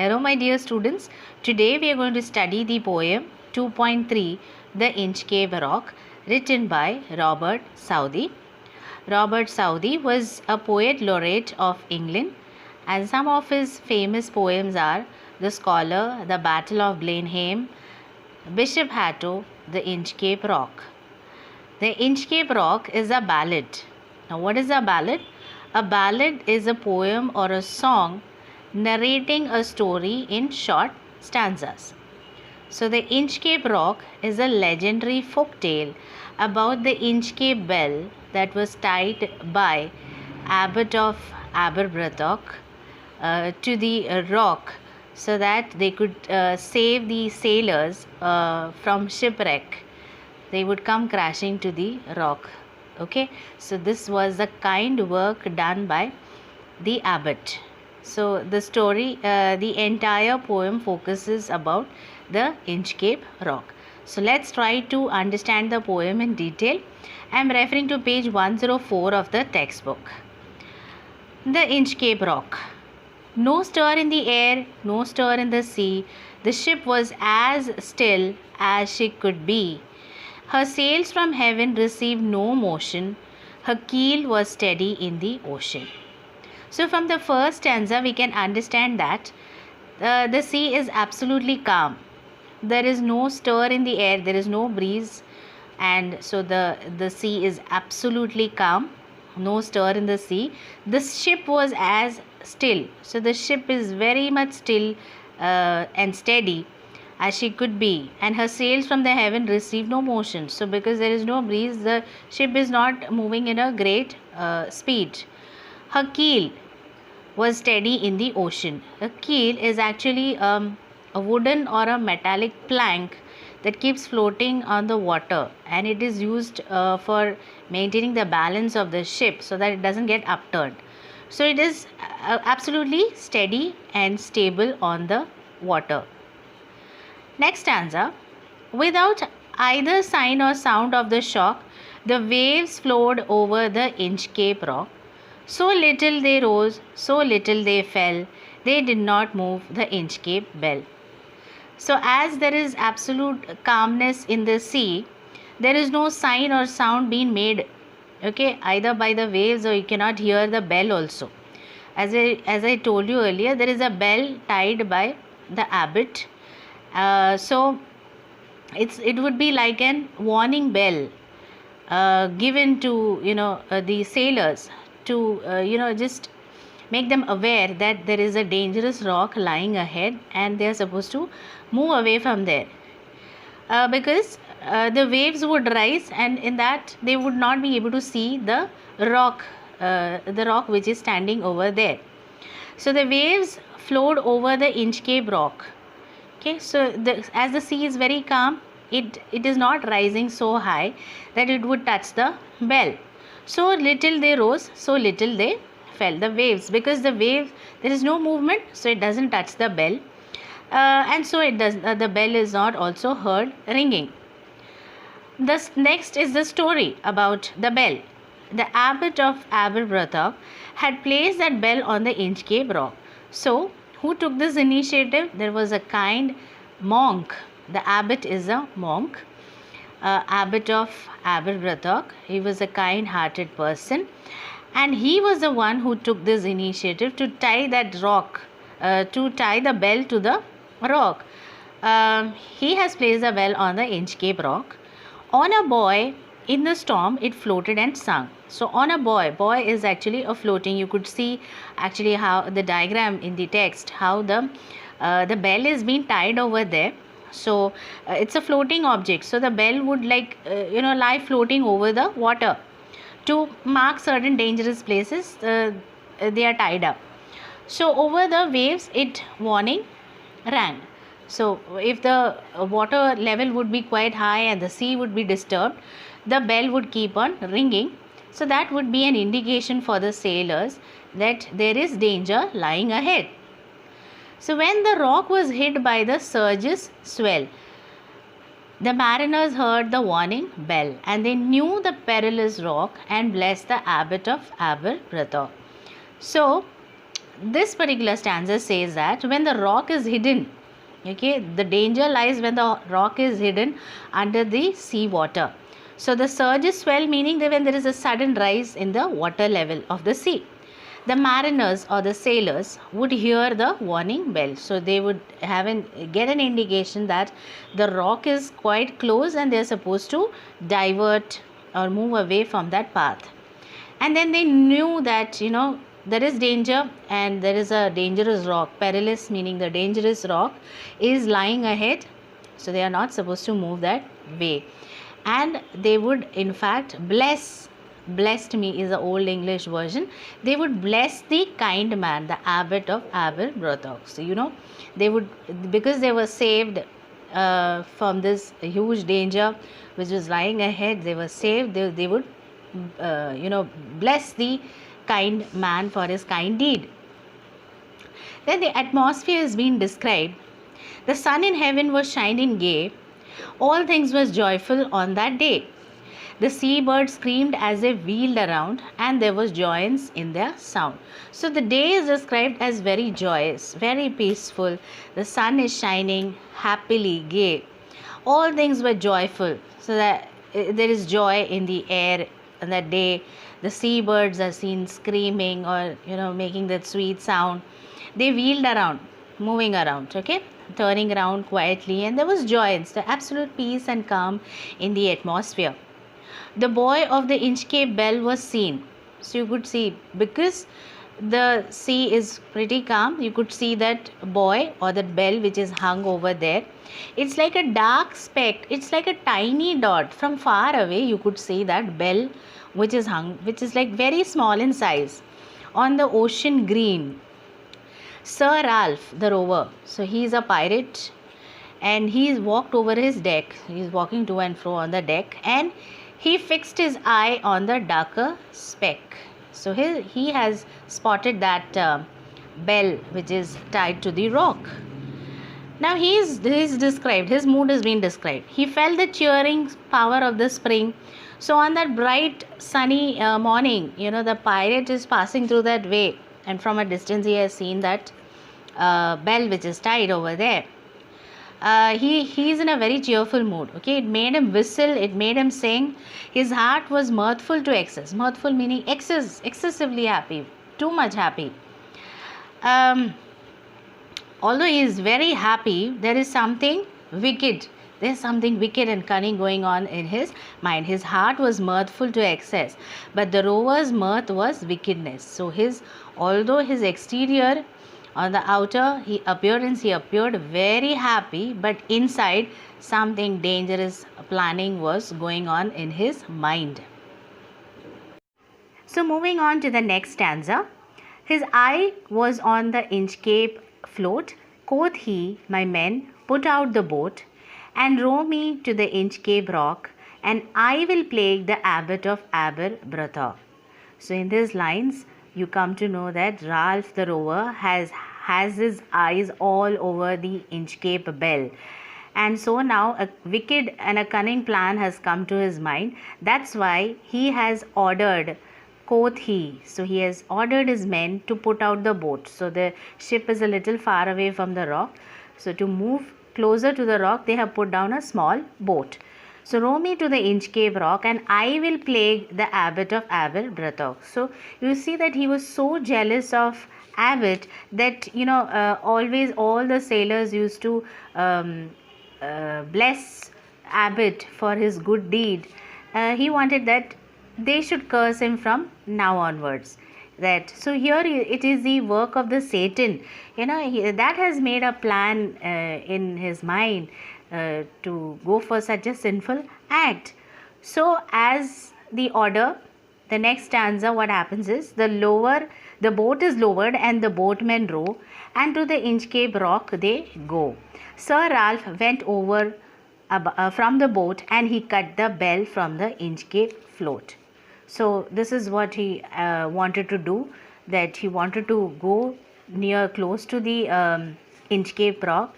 Hello, my dear students. Today we are going to study the poem 2.3 The Inchcape Rock, written by Robert Southey. Robert Southey was a poet laureate of England, and some of his famous poems are The Scholar, The Battle of Blenheim, Bishop Hatto, The Inchcape Rock. The Inchcape Rock is a ballad. Now, what is a ballad? A ballad is a poem or a song narrating a story in short stanzas. So, the Inchcape Rock is a legendary folk tale about the Inchcape bell that was tied by Abbot of Aberbrothock to the rock so that they could save the sailors from shipwreck. They would come crashing to the rock. Okay, so this was the kind work done by the abbot. So the story, the entire poem focuses about the Inchcape Rock. So let's try to understand the poem in detail. I am referring to page 104 of the textbook. The Inchcape Rock. No stir in the air, no stir in the sea. The ship was as still as she could be. Her sails from heaven received no motion. Her keel was steady in the ocean. So from the first stanza we can understand that the sea is absolutely calm. There is no stir in the air, there is no breeze, and so the sea is absolutely calm. No stir in the sea. The ship was as still. So the ship is very much still and steady as she could be, and her sails from the heaven receive no motion. So because there is no breeze, the ship is not moving in a great speed. Her keel was steady in the ocean. A keel is actually a wooden or a metallic plank that keeps floating on the water, and it is used for maintaining the balance of the ship so that it doesn't get upturned. So it is absolutely steady and stable on the water. Next stanza. Without either sign or sound of the shock, the waves flowed over the Inchcape Rock. So little they rose, so little they fell, they did not move the Inchcape bell. So as there is absolute calmness in the sea, there is no sign or sound being made, okay, either by the waves, or you cannot hear the bell also. As I told you earlier, there is a bell tied by the abbot. So it would be like an warning bell given to the sailors to just make them aware that there is a dangerous rock lying ahead and they are supposed to move away from there, because the waves would rise, and in that they would not be able to see the rock which is standing over there. So the waves flowed over the Inchcape Rock. Okay, so as the sea is very calm, it is not rising so high that it would touch the bell. So little they rose, so little they fell. The waves, because the wave, there is no movement, so it doesn't touch the bell, and so it does. The bell is not also heard ringing. This next is the story about the bell. The abbot of Aberbrothock had placed that bell on the Inchcape Rock. So who took this initiative? There was a kind monk. The abbot is a monk. Abbot of Aberbrothock. He was a kind-hearted person, and he was the one who took this initiative to tie that rock, to tie the bell to the rock. He has placed the bell on the Inchcape Rock. On a buoy in the storm, it floated and sung. So on a buoy is actually a floating. You could see actually how the diagram in the text, how the bell is being tied over there. So it's a floating object. So the bell would lie floating over the water. To mark certain dangerous places, they are tied up. So over the waves, it warning rang. So if the water level would be quite high and the sea would be disturbed, the bell would keep on ringing. So that would be an indication for the sailors that there is danger lying ahead. So when the rock was hit by the surge's swell, the mariners heard the warning bell, and they knew the perilous rock and blessed the abbot of Aberbrothock. So this particular stanza says that when the rock is hidden, okay, the danger lies when the rock is hidden under the sea water. So the surges swell, meaning that when there is a sudden rise in the water level of the sea, the mariners or the sailors would hear the warning bell. So they would get an indication that the rock is quite close and they are supposed to divert or move away from that path. And then they knew that, there is danger and there is a dangerous rock. Perilous meaning the dangerous rock is lying ahead. So they are not supposed to move that way. And they would in fact blessed me is the old English version. They would bless the kind man, the abbot of Aberbrothok. So they would, because they were saved from this huge danger which was lying ahead, they were saved. They would bless the kind man for his kind deed. Then the atmosphere is being described. The sun in heaven was shining gay. All things was joyful on that day. The seabirds screamed as they wheeled around, and there was joyance in their sound. So the day is described as very joyous, very peaceful. The sun is shining happily, gay. All things were joyful. So that there is joy in the air on that day. The seabirds are seen screaming or making that sweet sound. They wheeled around, moving around, okay, turning around quietly, and there was joyance, the absolute peace and calm in the atmosphere. The buoy of the Inchcape Bell was seen. So you could see, because the sea is pretty calm, you could see that buoy or that bell which is hung over there. It's like a dark speck, it's like a tiny dot. From far away you could see that bell which is hung, which is like very small in size, on the ocean green. Sir Ralph the rover, so he is a pirate and he walked over his deck. He is walking to and fro on the deck, and he fixed his eye on the darker speck. So he has spotted that bell which is tied to the rock. Now he is described, his mood is being described. He felt the cheering power of the spring. So on that bright sunny morning, the pirate is passing through that way, and from a distance he has seen that bell which is tied over there. He is in a very cheerful mood. Okay, it made him whistle, it made him sing. His heart was mirthful to excess. Mirthful meaning excessively happy, too much happy. Although he is very happy, there is something wicked. There is something wicked and cunning going on in his mind. His heart was mirthful to excess, but the rover's mirth was wickedness. So although his exterior, on the outer appearance, he appeared very happy, but inside something dangerous planning was going on in his mind. So moving on to the next stanza. His eye was on the Inchcape float. Quoth he, my men, put out the boat and row me to the Inchcape rock, and I will plague the abbot of Aberbrothok. So in these lines, you come to know that Ralph the rover has his eyes all over the Inchcape bell. And so now a wicked and a cunning plan has come to his mind. That's why he has ordered, quoth he. So he has ordered his men to put out the boat. So the ship is a little far away from the rock. So to move closer to the rock, they have put down a small boat. So row me to the Inchcape rock, and I will plague the abbot of Aberbrothok. So you see that he was so jealous of abbot that always all the sailors used to bless abbot for his good deed. He wanted that they should curse him from now onwards. So here it is the work of the Satan, that has made a plan in his mind to go for such a sinful act. So as the order, the next stanza, what happens is the boat is lowered and the boatmen row, and to the Inchcape rock they go. Sir Ralph went over from the boat, and he cut the bell from the Inchcape float. So this is what he wanted to do, that he wanted to go close to the Inchcape rock,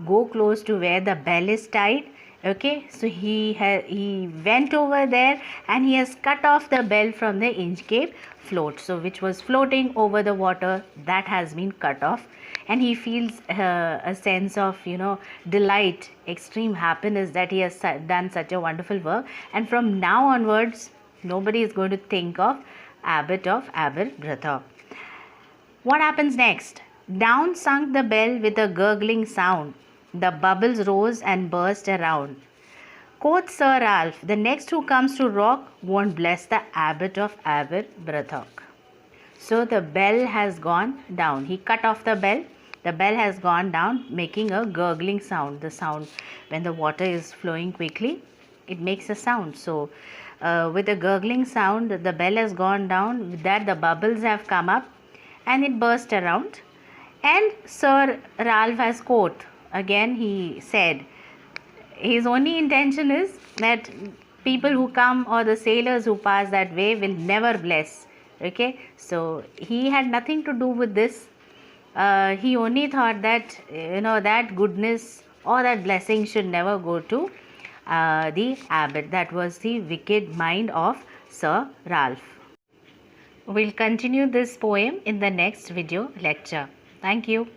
go close to where the bell is tied, Okay, so he went over there and he has cut off the bell from the Inchcape float, so which was floating over the water, that has been cut off, and he feels a sense of delight, extreme happiness that he has done such a wonderful work, and from now onwards nobody is going to think of Abbot of Aberbrothock. What happens next? Down sunk the bell with a gurgling sound. The bubbles rose and burst around. Quoth Sir Ralph, the next who comes to rock won't bless the Abbot of Aberbrothock. So the bell has gone down. He cut off the bell. The bell has gone down, making a gurgling sound. The sound when the water is flowing quickly, it makes a sound. So with a gurgling sound, the bell has gone down. With that, the bubbles have come up and it burst around. And Sir Ralph has quote. Again he said, his only intention is that people who come or the sailors who pass that way will never bless. Okay, so he had nothing to do with this. He only thought that that goodness or that blessing should never go to the abbot. That was the wicked mind of Sir Ralph. We'll continue this poem in the next video lecture. Thank you.